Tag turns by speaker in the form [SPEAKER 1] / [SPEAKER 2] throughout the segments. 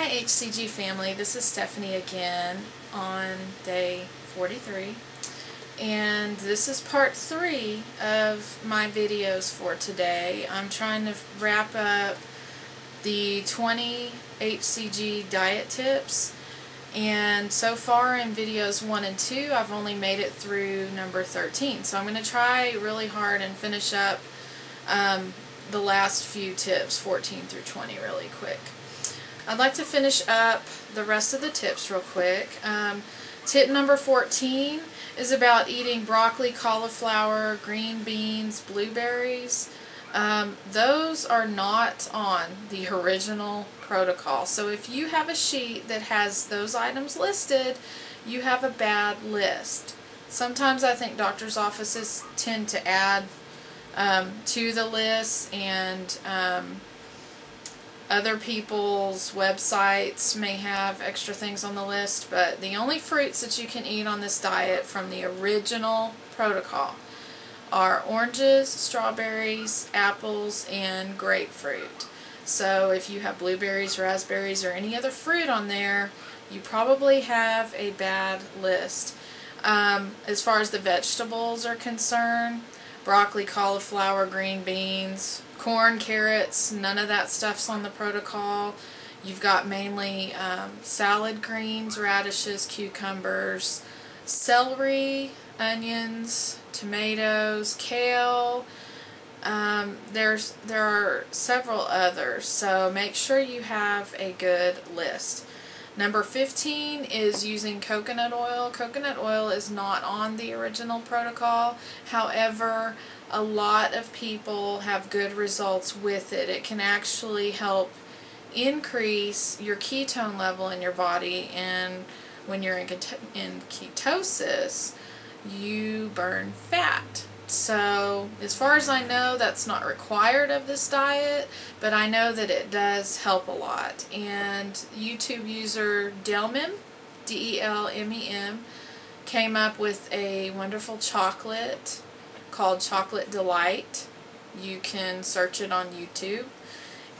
[SPEAKER 1] Hi HCG family, this is Stephanie again on day 43, and this is part 3 of my videos for today. I'm trying to wrap up the 20 HCG diet tips, and so far in videos 1 and 2 I've only made it through number 13, so I'm going to try really hard and finish up the last few tips, 14 through 20, really quick. I'd like to finish up the rest of the tips real quick. Tip number 14 is about eating broccoli, cauliflower, green beans, blueberries. Those are not on the original protocol. So if you have a sheet that has those items listed, you have a bad list. Sometimes I think doctors' offices tend to add to the list, and other people's websites may have extra things on the list, but the only fruits that you can eat on this diet from the original protocol are oranges, strawberries, apples, and grapefruit. So if you have blueberries, raspberries, or any other fruit on there, you probably have a bad list. As far as the vegetables are concerned, broccoli, cauliflower, green beans, corn, carrots, none of that stuff's on the protocol. You've got mainly salad greens, radishes, cucumbers, celery, onions, tomatoes, kale. There are several others, so make sure you have a good list. Number 15 is using coconut oil. Coconut oil is not on the original protocol. However, a lot of people have good results with it. It can actually help increase your ketone level in your body, and when you're in ketosis, you burn fat. So, as far as I know, that's not required of this diet, but I know that it does help a lot. And YouTube user Delmem, D-E-L-M-E-M, came up with a wonderful chocolate called Chocolate Delight. You can search it on YouTube.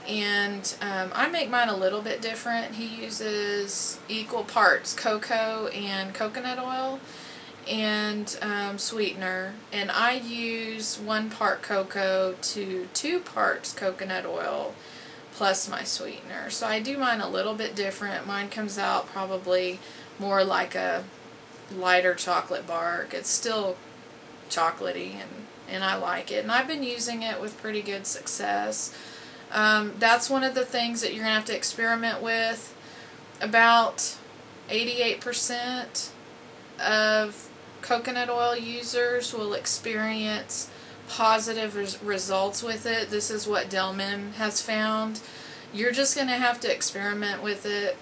[SPEAKER 1] And I make mine a little bit different. He uses equal parts cocoa and coconut oil and sweetener, and I use 1 part cocoa to 2 parts coconut oil plus my sweetener. So I do mine a little bit different. Mine comes out probably more like a lighter chocolate bar. It's still chocolatey, and I like it, and I've been using it with pretty good success. That's one of the things that you're going to have to experiment with. About 88% of coconut oil users will experience positive results with it. This is what Delmem has found. You're just going to have to experiment with it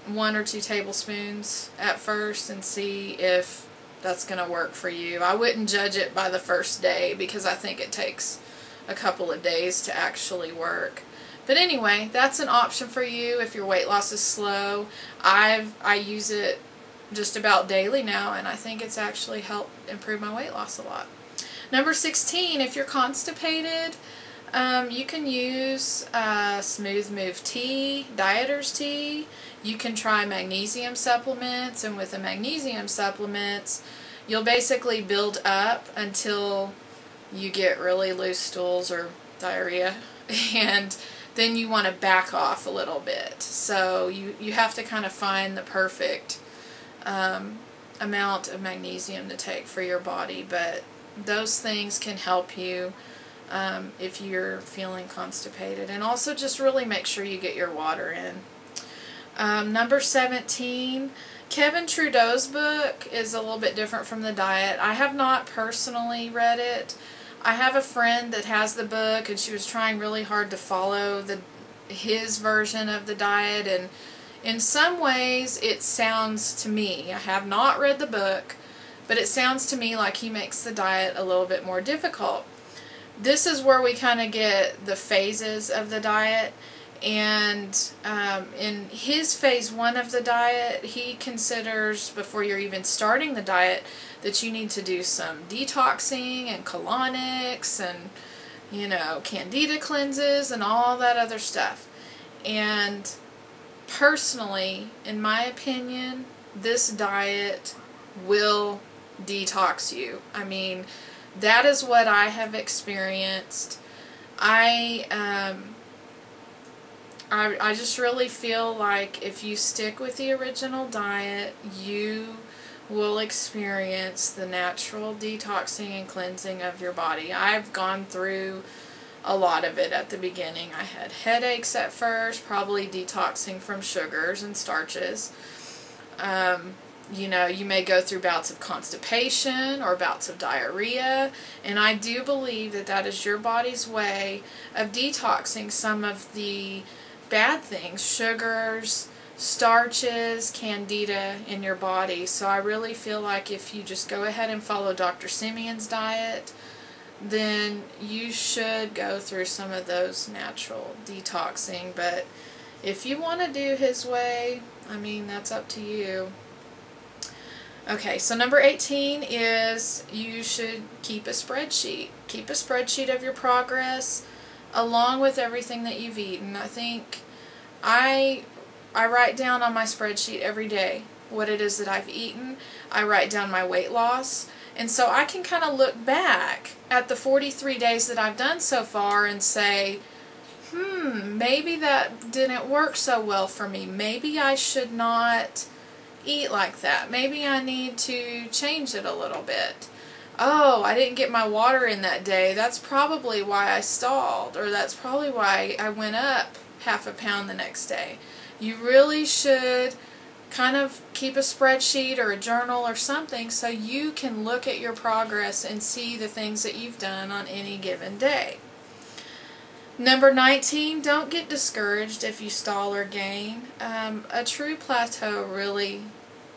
[SPEAKER 1] 1 or 2 tablespoons at first and see if that's going to work for you. I wouldn't judge it by the first day, because I think it takes a couple of days to actually work. But anyway, that's an option for you if your weight loss is slow. I use it just about daily now, and I think it's actually helped improve my weight loss a lot. Number 16, if you're constipated, you can use Smooth Move tea, Dieter's tea. You can try magnesium supplements, and with the magnesium supplements, you'll basically build up until you get really loose stools or diarrhea, and then you want to back off a little bit. So you have to kind of find the perfect amount of magnesium to take for your body, but those things can help you if you're feeling constipated. And also just really make sure you get your water in. Number 17, Kevin Trudeau's book is a little bit different from the diet. I have not personally read it. I have a friend that has the book, and she was trying really hard to follow his version of the diet, and in some ways it sounds to me, I have not read the book, but it sounds to me like he makes the diet a little bit more difficult. This is where we kind of get the phases of the diet, and in his phase 1 of the diet, he considers, before you're even starting the diet, that you need to do some detoxing and colonics and, you know, candida cleanses and all that other stuff. And personally, in my opinion, this diet will detox you. I mean, that is what I have experienced. I just really feel like if you stick with the original diet, you will experience the natural detoxing and cleansing of your body. I've gone through a lot of it at the beginning. I had headaches at first, probably detoxing from sugars and starches. You know, you may go through bouts of constipation or bouts of diarrhea, and I do believe that that is your body's way of detoxing some of the bad things, sugars, starches, candida in your body. So I really feel like if you just go ahead and follow Dr. Simeon's diet, then you should go through some of those natural detoxing. But if you want to do his way, I mean, that's up to you. Okay, so number 18 is you should keep a spreadsheet. Keep a spreadsheet of your progress along with everything that you've eaten. I think I write down on my spreadsheet every day what it is that I've eaten. I write down my weight loss. And so I can kind of look back at the 43 days that I've done so far and say, maybe that didn't work so well for me. Maybe I should not eat like that. Maybe I need to change it a little bit. Oh, I didn't get my water in that day. That's probably why I stalled, or that's probably why I went up half a pound the next day. You really should kind of keep a spreadsheet or a journal or something so you can look at your progress and see the things that you've done on any given day. Number 19, don't get discouraged if you stall or gain. A true plateau really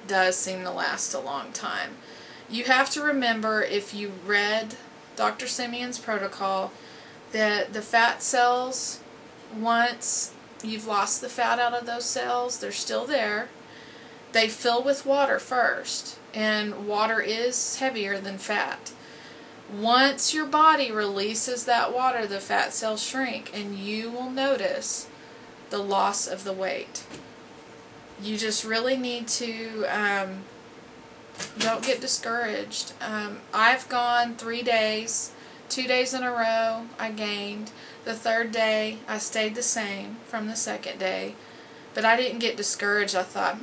[SPEAKER 1] does seem to last a long time. You have to remember, if you read Dr. Simeon's protocol, that the fat cells, once you've lost the fat out of those cells, they're still there. They fill with water first, and water is heavier than fat. Once your body releases that water, the fat cells shrink, and you will notice the loss of the weight. You just really need to, don't get discouraged. I've gone 3 days, 2 days in a row, I gained. The third day, I stayed the same from the second day, but I didn't get discouraged. I thought,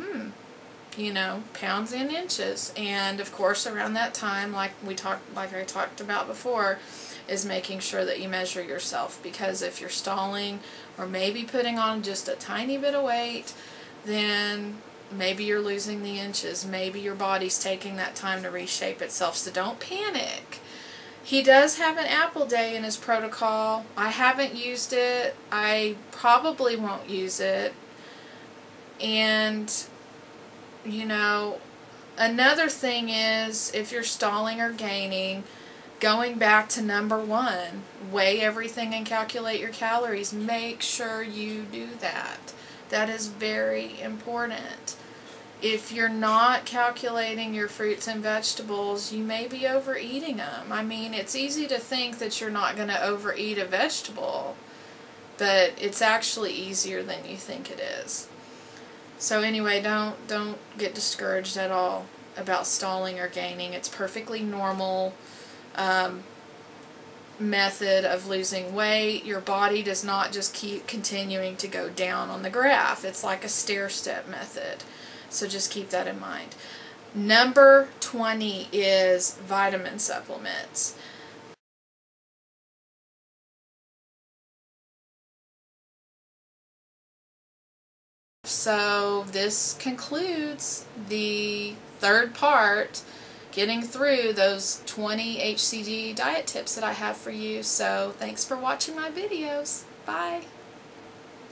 [SPEAKER 1] you know, pounds and inches. And of course, around that time, like I talked about before, is making sure that you measure yourself, because if you're stalling or maybe putting on just a tiny bit of weight, then maybe you're losing the inches. Maybe your body's taking that time to reshape itself. So don't panic. He does have an apple day in his protocol. I haven't used it. I probably won't use it. And you know, another thing is, if you're stalling or gaining, going back to number 1, weigh everything and calculate your calories. Make sure you do that. That is very important. If you're not calculating your fruits and vegetables, you may be overeating them. I mean, it's easy to think that you're not going to overeat a vegetable, but it's actually easier than you think it is. So anyway, don't get discouraged at all about stalling or gaining. It's perfectly normal method of losing weight. Your body does not just keep continuing to go down on the graph. It's like a stair-step method. So just keep that in mind. Number 20 is vitamin supplements. So this concludes the third part, getting through those 20 HCG diet tips that I have for you. So thanks for watching my videos. Bye.